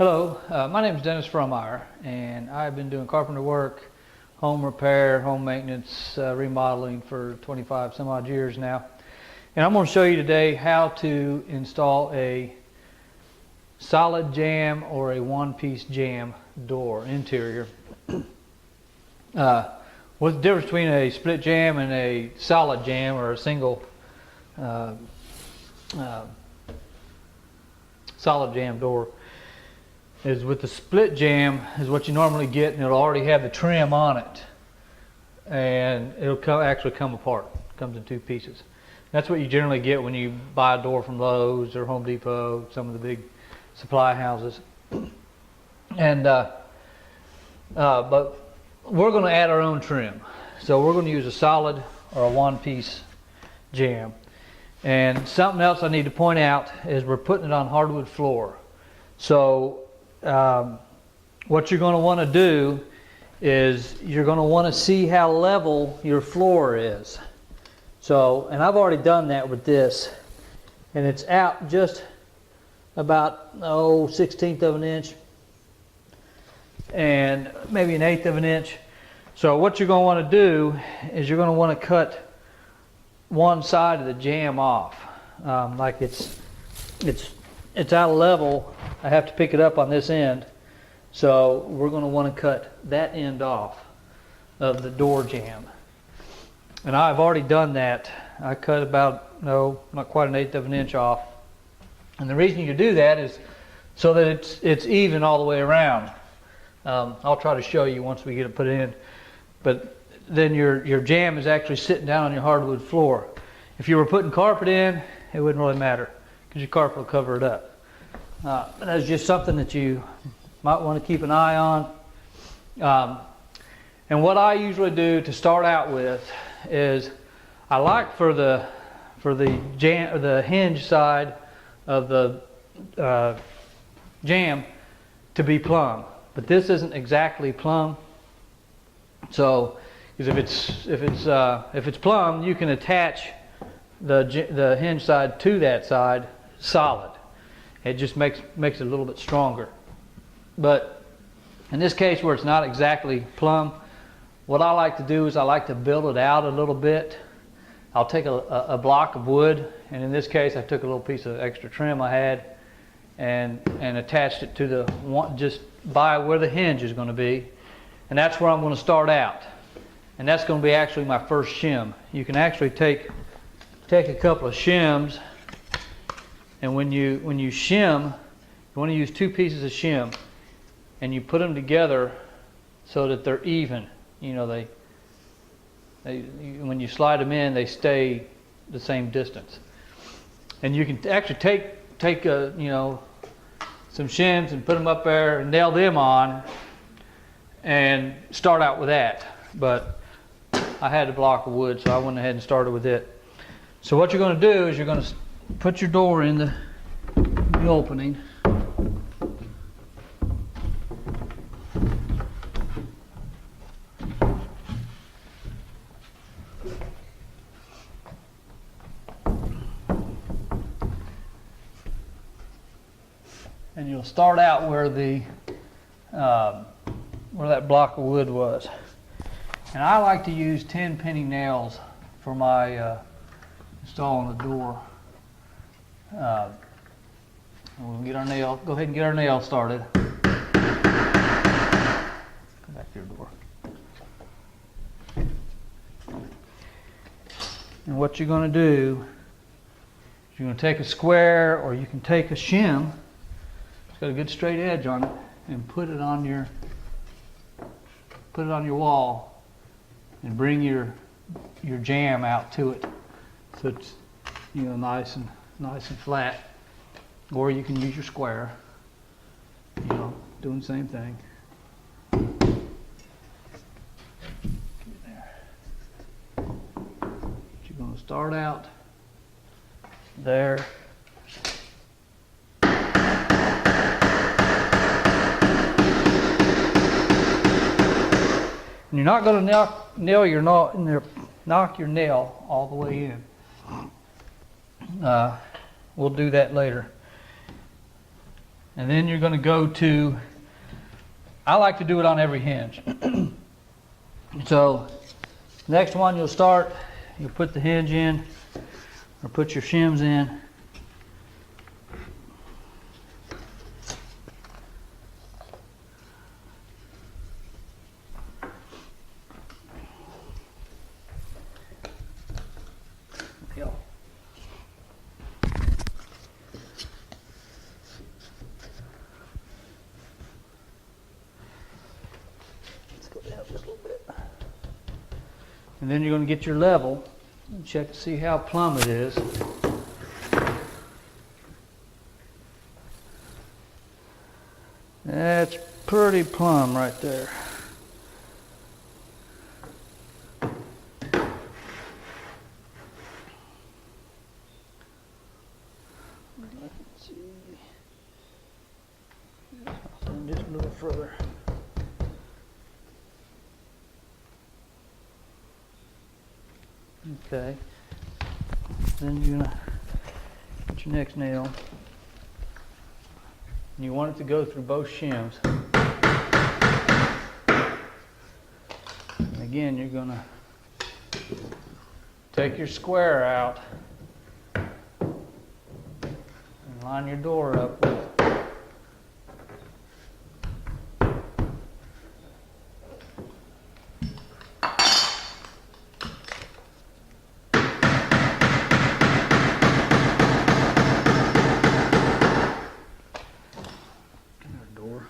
Hello, my name is Dennis Frommeyer, and I've been doing carpenter work, home repair, home maintenance, remodeling for 25 some odd years now. And I'm going to show you today how to install a solid jamb or a one-piece jamb door interior. What's the difference between a split jamb and a solid jamb or a single solid jamb door? Is with the split jamb is what you normally get, and it'll already have the trim on it, and it'll actually come apart. It comes in two pieces. That's what you generally get when you buy a door from Lowe's or Home Depot, some of the big supply houses. And but we're going to add our own trim, so we're going to use a solid or a one-piece jamb. And something else I need to point out is we're putting it on hardwood floor. So what you're going to want to do is you're going to want to see how level your floor is. So, and I've already done that with this, and it's out just about 1/16 of an inch and maybe an 1/8 of an inch. So what you're going to want to do is you're going to want to cut one side of the jamb off, like it's out of level. I have to pick it up on this end, so we're going to want to cut that end off of the door jamb. And I've already done that. I cut about, not quite an 1/8 of an inch off. And the reason you do that is so that it's even all the way around. I'll try to show you once we get it put in. But then your jamb is actually sitting down on your hardwood floor. If you were putting carpet in, it wouldn't really matter, because your carpet will cover it up. That's just something that you might want to keep an eye on. And what I usually do to start out with is I like for the hinge side of the jamb to be plumb, but this isn't exactly plumb. So, because if it's plumb, you can attach the hinge side to that side solid. It just makes it a little bit stronger. But in this case where it's not exactly plumb, what I like to do is I like to build it out a little bit. I'll take a block of wood, and in this case I took a little piece of extra trim I had and attached it to the one just by where the hinge is going to be, and that's where I'm going to start out. And that's going to be actually my first shim. You can actually take a couple of shims. And when you shim, you want to use two pieces of shim, and you put them together so that they're even. You know, when you slide them in, they stay the same distance. And you can actually take some shims and put them up there and nail them on, and start out with that. But I had a block of wood, so I went ahead and started with it. So what you're going to do is you're going to put your door in the opening. And you'll start out where that block of wood was. And I like to use 10 penny nails for my installing the door. We'll get our nail. Go ahead and get our nail started. Come back to your door. And what you're going to do is you're going to take a square, or you can take a shim. It's got a good straight edge on it, and put it on your wall, and bring your jamb out to it, so it's nice and flat. Or you can use your square, doing the same thing. There. You're going to start out there. And you're not going to knock your nail all the way in. We'll do that later. And then you're going to go to, I like to do it on every hinge. So next one you'll start, you'll put the hinge in, or put your shims in. And then you're going to get your level and check to see how plumb it is. That's pretty plumb right there. Let's see. Just a little further. Okay, then you're gonna get your next nail, and you want it to go through both shims. And again, you're gonna take your square out and line your door up with door.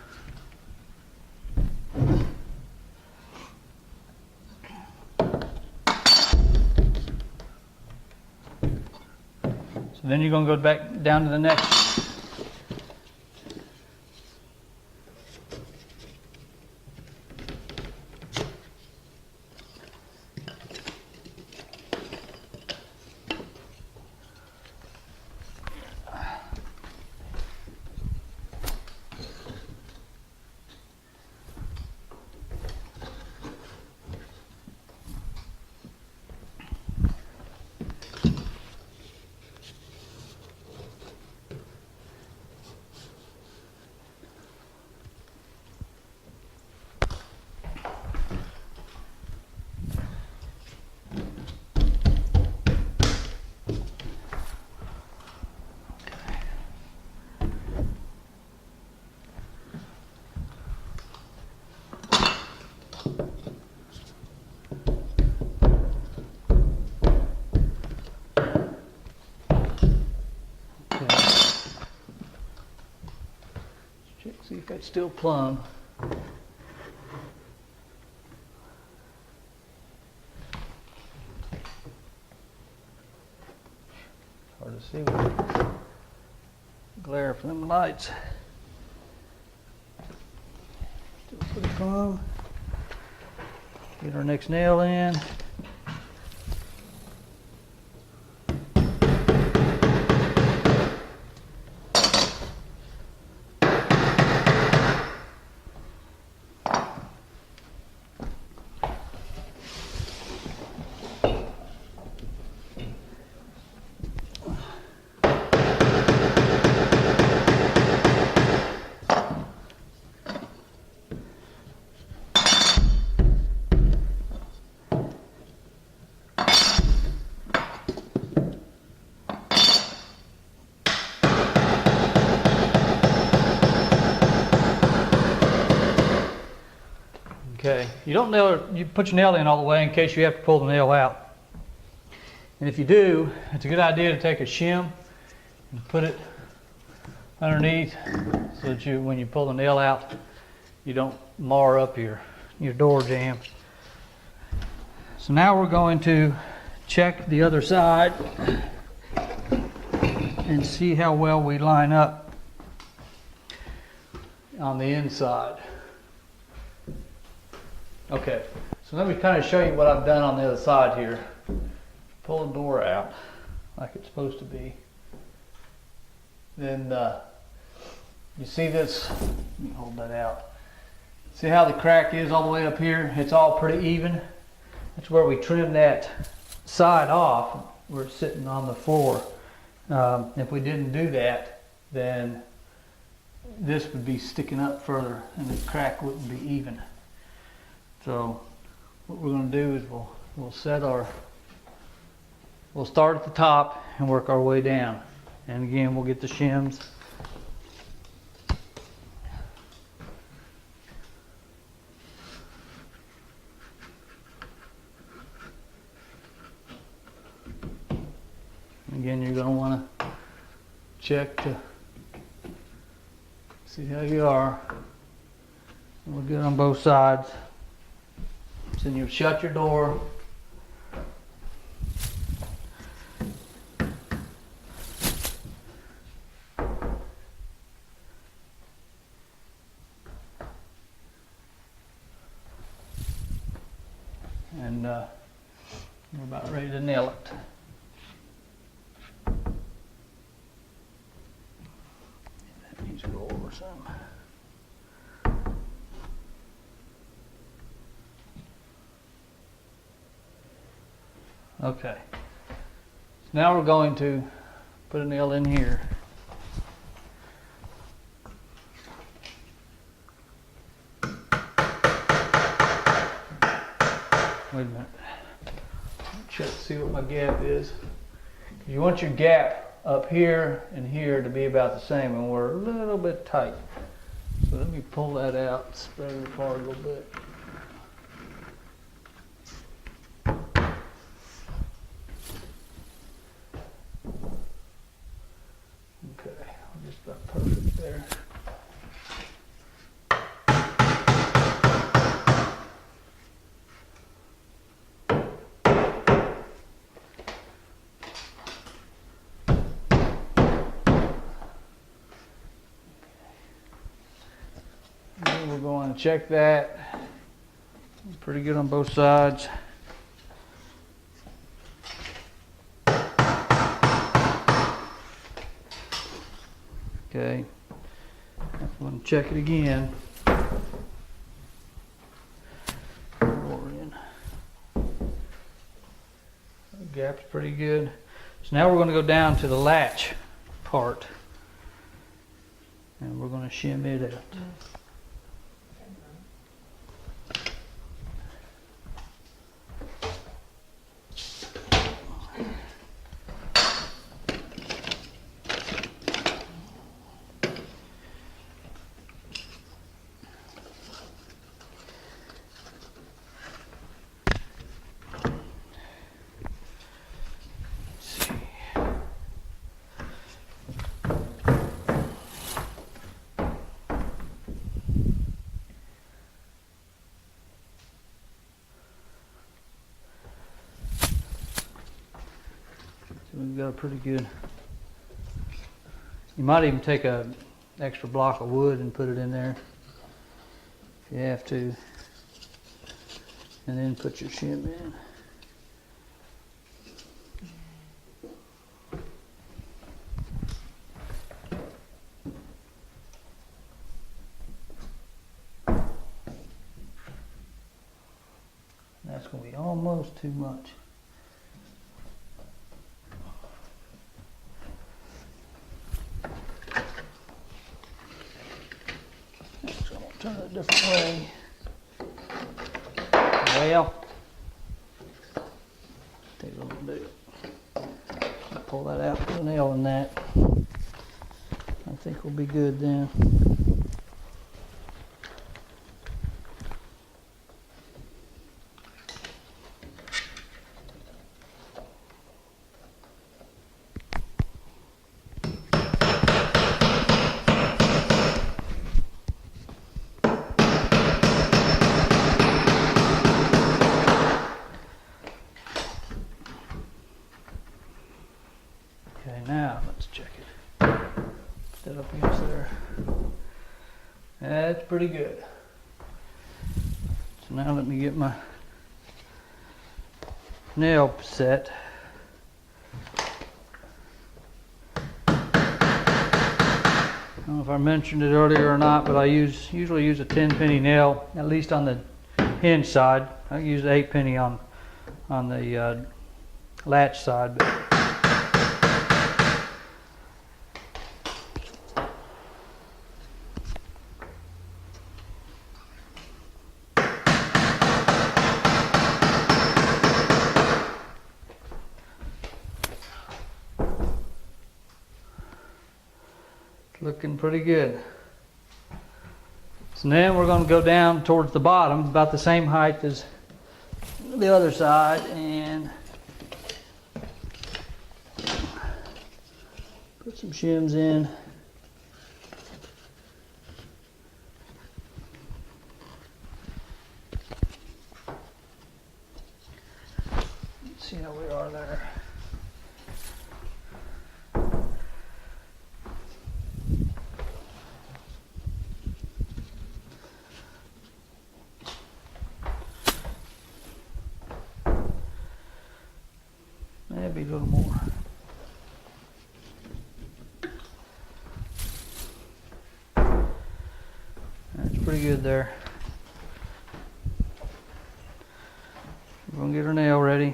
So then you're going to go back down to the next. Check, see if it's still plumb. Hard to see with the glare from them lights. Still pretty plumb. Get our next nail in. Okay, you don't nail, you put your nail in all the way in case you have to pull the nail out. And if you do, it's a good idea to take a shim and put it underneath so that you, when you pull the nail out, you don't mar up your door jamb. So now we're going to check the other side and see how well we line up on the inside. Okay, so let me kind of show you what I've done on the other side here. Pull the door out like it's supposed to be. Then you see this, let me hold that out. See how the crack is all the way up here? It's all pretty even. That's where we trim that side off. We're sitting on the floor. If we didn't do that, then this would be sticking up further and the crack wouldn't be even. So what we're going to do is we'll start at the top and work our way down. And again, we'll get the shims. Again, you're going to want to check to see how you are. We're good on both sides. So then you shut your door. And we're about ready to nail it. That needs to go over some. Okay, so now we're going to put a nail in here. Wait a minute. Check to see what my gap is. You want your gap up here and here to be about the same, and we're a little bit tight. So let me pull that out, spread it apart a little bit. Okay, just about perfect there. We're going to check that. Pretty good on both sides. Okay, I'm going to check it again. The gap's pretty good. So now we're going to go down to the latch part, and we're going to shim it out. We've got a pretty good, you might even take an extra block of wood and put it in there if you have to, and then put your shim in. That's going to be almost too much. Turn it a different way. Well, take a little bit. Pull that out, put a nail in that. I think we'll be good then. Okay, now let's check it. Put that up against there. That's pretty good. So now let me get my nail set. I don't know if I mentioned it earlier or not, but I usually use a 10-penny nail, at least on the hinge side. I use 8-penny on the latch side. But Looking pretty good. So then we're going to go down towards the bottom, about the same height as the other side, and put some shims in. Let's see how we are there. Maybe a little more. That's pretty good there. We're going to get our nail ready.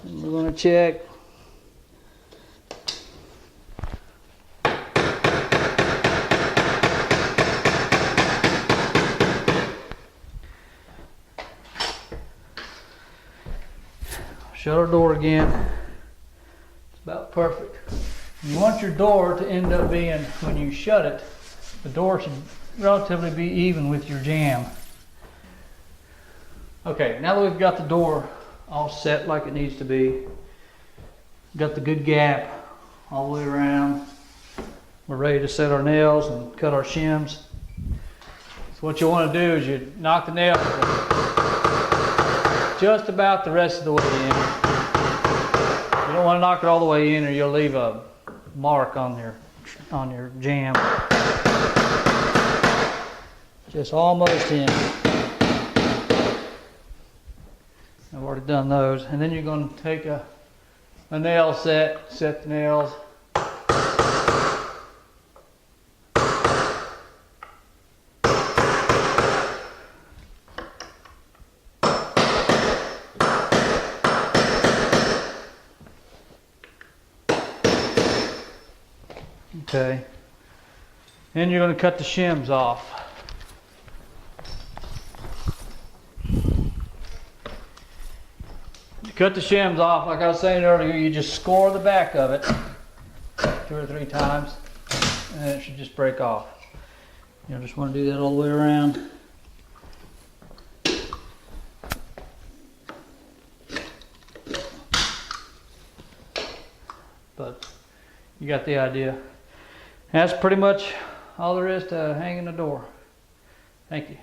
And we're going to check. Shut our door again. It's about perfect. You want your door to end up being, when you shut it, the door should relatively be even with your jamb. Okay, now that we've got the door all set like it needs to be, got the good gap all the way around, we're ready to set our nails and cut our shims. So what you want to do is you knock the nails just about the rest of the way in. You don't want to knock it all the way in or you'll leave a mark on your jamb. Just almost in. I've already done those. And then you're going to take a nail set the nails. Okay, then you're going to cut the shims off. To cut the shims off, like I was saying earlier, you just score the back of it 2 or 3 times, and then it should just break off. You just want to do that all the way around. But you got the idea. That's pretty much all there is to hanging the door. Thank you.